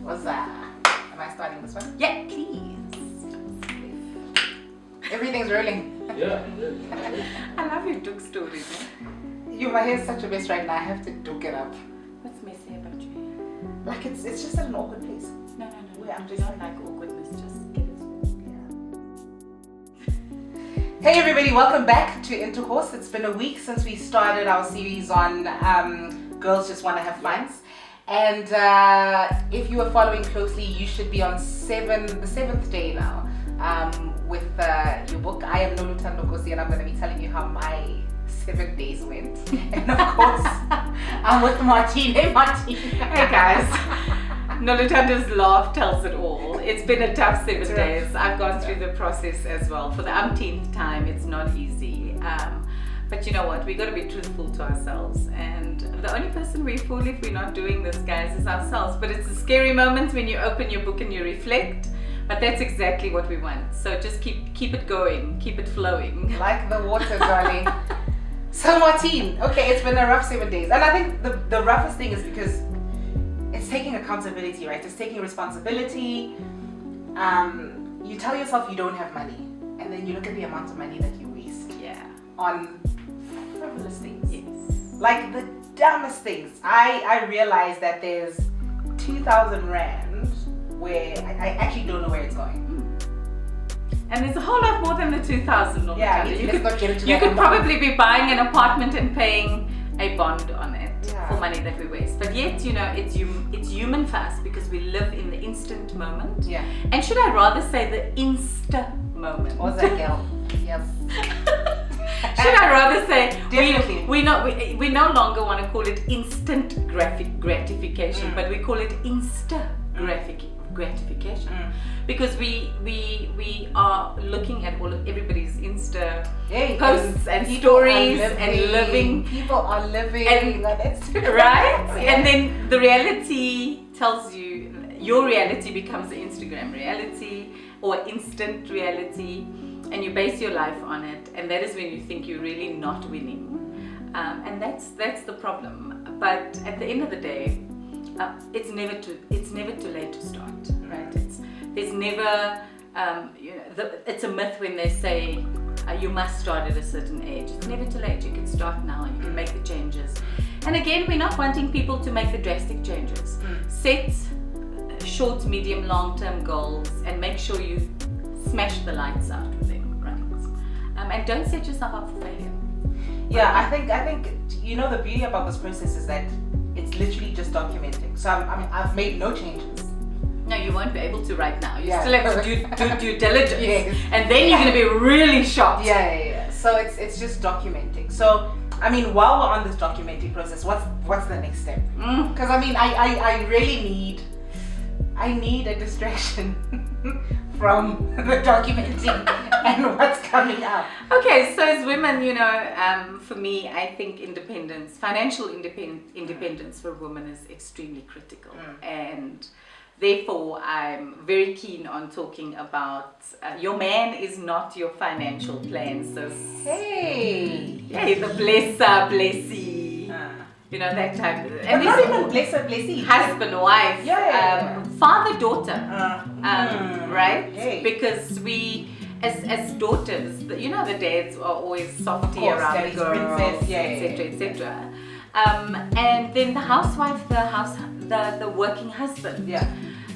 What's that? Am I starting this one? Yeah, please. Everything's rolling. Yeah. I love your Duke stories. My hair's such a mess right now. I have to duke it up. What's messy about your hair? Like it's just at an awkward place. No. Where I'm I just don't like awkwardness. Just get it. Hey everybody, welcome back to Intercourse. It's been a week since we started our series on Girls Just Want to Have Fun. And if you are following closely, you should be on the seventh day now with your book. I am Nolutando Kosi, and I'm going to be telling you how my 7 days went. And of course, I'm with Martine. Hey Martine. Hey guys. Nolutando's laugh tells it all. It's been a tough 7 days. I've gone through the process as well. For the umpteenth time, it's not easy. But you know what? We got to be truthful to ourselves. And the only person we fool if we're not doing this, guys, is ourselves. But it's a scary moment when you open your book and you reflect. But that's exactly what we want. So just keep it going. Keep it flowing. Like the water, darling. So Martine, okay, it's been a rough 7 days. And I think the roughest thing is because it's taking accountability, right? It's taking responsibility. You tell yourself you don't have money, and then you look at the amount of money that you waste on frivolous things. Yes. Like the dumbest things. I realized that there's 2,000 rand where I actually don't know where it's going. And there's a whole lot more than the 2,000. Yeah, you let's not get into you that could amount. probably be buying an apartment and paying a bond on it Yeah. for money that we waste. But yet, you know, it's human fast because we live in the instant moment. Yeah. And should I rather say the insta moment? What's that, girl? Yes. Should I rather say Definitely. we no longer want to call it instant gratification, but we call it insta gratification. Because we are looking at everybody's Insta posts and stories and living. People are living And- on Instagram. Right? Yeah. And then the reality tells you, your reality becomes the Instagram reality or instant reality, and you base your life on it, and that is when you think you're really not winning. And that's the problem. But at the end of the day, it's never too late to start, right? There's never it's a myth when they say you must start at a certain age. It's never too late. You can start now. You can make the changes. And again, we're not wanting people to make the drastic changes. Set short, medium, long-term goals and make sure you smash the lights out with them, right? And don't set yourself up for failure. Yeah, I think the beauty about this process is that it's literally just documenting. So I've made no changes. No, you won't be able to right now. You Yeah. still have to do due diligence. Yes. And then you're going to be really shocked. Yeah. So it's just documenting. So I mean, while we're on this documenting process, what's the next step? Because I mean, I really need a distraction from the documenting and what's coming up. Okay, so as women, for me, I think financial independence for women is extremely critical. And therefore, I'm very keen on talking about your man is not your financial plan, sis. Hey, The blesser, blessee. That type of... but not even blessy. Husband, wife, Yeah. father, daughter. Right? Yay. Because we, as daughters, the dads are always softy Of course, around the daddy's girls, princess, etc. And then the housewife, the working husband. Yeah.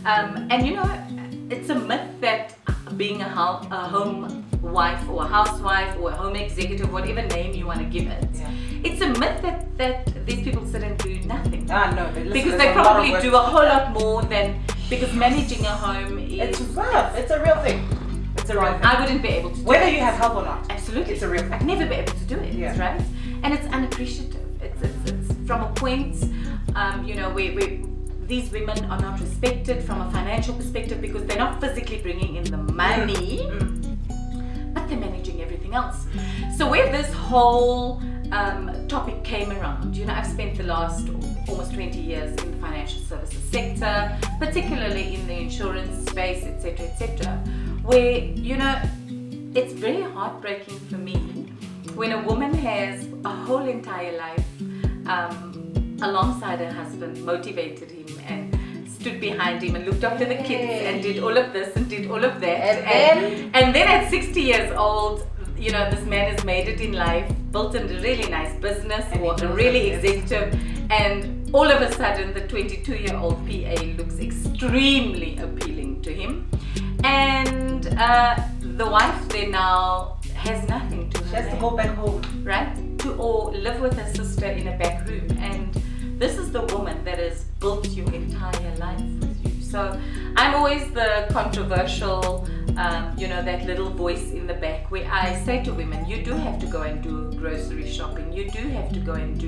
And it's a myth that being a home wife or a housewife or a home executive, whatever name you want to give it, it's a myth that these people sit and do nothing. No, Because they probably do a whole lot more than, because managing a home is... It's rough. It's a real thing. It's a real thing. I wouldn't be able to do Whether it. you have help or not. Absolutely. It's a real thing. I'd never be able to do it, Yeah. right? And it's unappreciative. It's from a point, where these women are not respected from a financial perspective because they're not physically bringing in the money, but they're managing everything else. So where this whole topic came around, I've spent the last almost 20 years in the financial services sector, particularly in the insurance space, etc., where, it's very heartbreaking for me when a woman has a whole entire life alongside her husband, motivated him and stood behind him and looked after the kids and did all of this and did all of that. And then at 60 years old, you know, this man has made it in life, built a really nice business, or a really executive, and all of a sudden the 22-year-old PA looks extremely appealing to him. And the wife there now has nothing to her. She has to go back home. Right? Or live with her sister in a back room. And this is the woman that has built your entire life with you. So I'm always the controversial, you know, that little voice in the back where I say to women, you do have to go and do grocery shopping. You do have to go and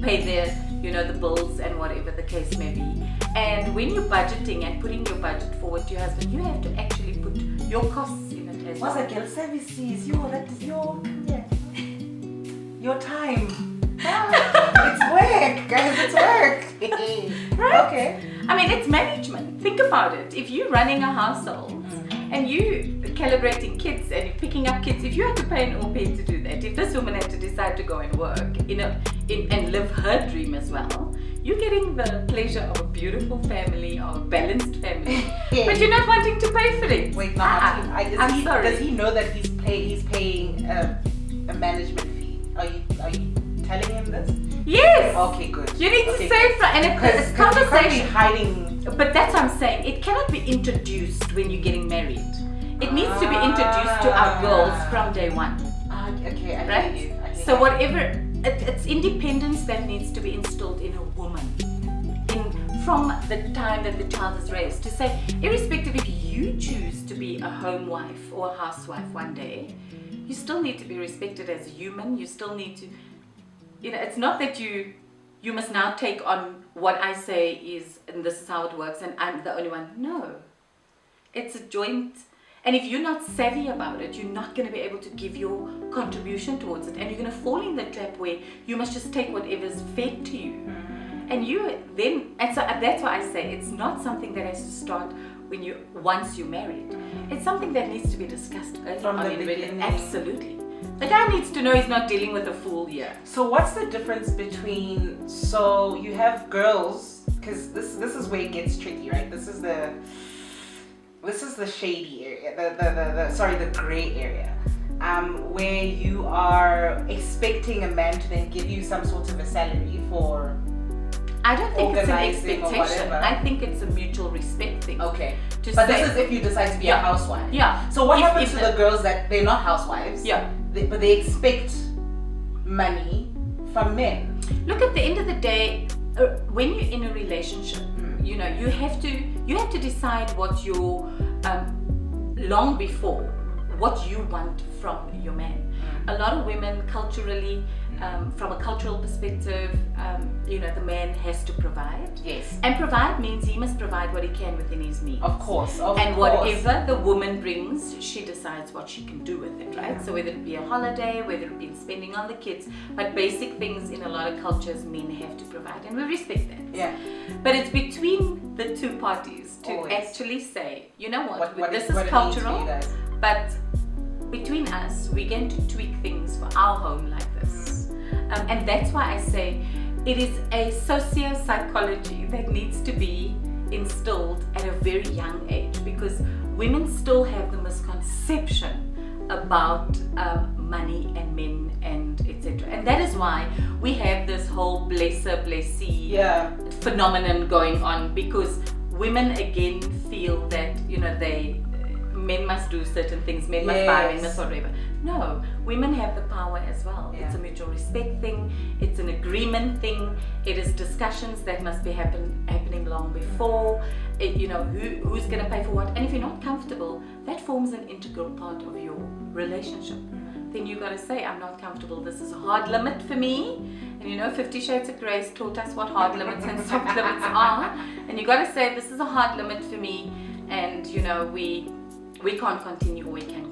pay the, you know, the bills and whatever the case may be. And when you're budgeting and putting your budget forward to your husband, you have to actually put your costs in it as well. What's a girl services? That is your career. Your time. It's work, guys. It's work. Right? Okay. I mean, it's management. Think about it. If you're running a household and you calibrating kids and you're picking up kids, if you had to pay an au pair to do that, if this woman had to decide to go and work and live her dream as well, you're getting the pleasure of a beautiful family, of a balanced family, but you're not wanting to pay for it. Wait, no, I'm sorry. Does he know that he's paying a management fee? Are you telling him this? Yes. Okay, good. You need to Okay, say good. and it's conversation. Hiding. But that's what I'm saying. It cannot be introduced when you're getting married. It needs to be introduced to our girls from day one. Okay, I Right? hear you. So whatever, it's independence that needs to be instilled in a woman. From the time that the child is raised. To say, irrespective if you choose to be a home wife or a housewife one day, you still need to be respected as a human. You still need to, you know, it's not that you must now take on what I say is, and this is how it works, and I'm the only one. No. It's a joint. And if you're not savvy about it, you're not going to be able to give your contribution towards it. And you're going to fall in the trap where you must just take whatever's fed to you. And so that's why I say it's not something that has to start once you're married. It's something that needs to be discussed early From on the in beginning. Absolutely. The guy needs to know he's not dealing with a fool here. So what's the difference between, so you have girls, because this is where it gets tricky, right? This is the shady area, the gray area, where you are expecting a man to then give you some sort of a salary for I don't think it's an organizing or expectation. whatever. I think it's a mutual respect thing. Okay. To But say- this is if you decide to be a Yeah. housewife. Yeah. So what If- happens if to the girls that they're not housewives? Yeah. But they expect money from men. Look, at the end of the day, when you're in a relationship, you know, you have to decide what your long before what you want from your man. A lot of women culturally, from a cultural perspective, you know, the man has to provide. Yes. And provide means he must provide what he can within his means. Of course. And whatever the woman brings, she decides what she can do with it, right? So whether it be a holiday, whether it be spending on the kids, but basic things in a lot of cultures, men have to provide, and we respect that. Yeah. But it's between the two parties to Always. actually say, you know what this what is it cultural, means for you guys. but between us, we're going to tweak things for our home like this. And that's why I say it is a socio-psychology that needs to be instilled at a very young age, because women still have the misconception about money and men and etc. And that is why we have this whole blessee phenomenon going on, because women again feel that, you know, men must do certain things, men must buy, men must whatever. No, women have the power as well. Yeah. It's a mutual respect thing, it's an agreement thing, it is discussions that must be happening long before, you know, who's going to pay for what. And if you're not comfortable, that forms an integral part of your relationship. Then you got to say, I'm not comfortable, this is a hard limit for me. And you know, 50 Shades of Grey taught us what hard limits and soft limits are. And you got to say, this is a hard limit for me, and you know, we can't continue, or we can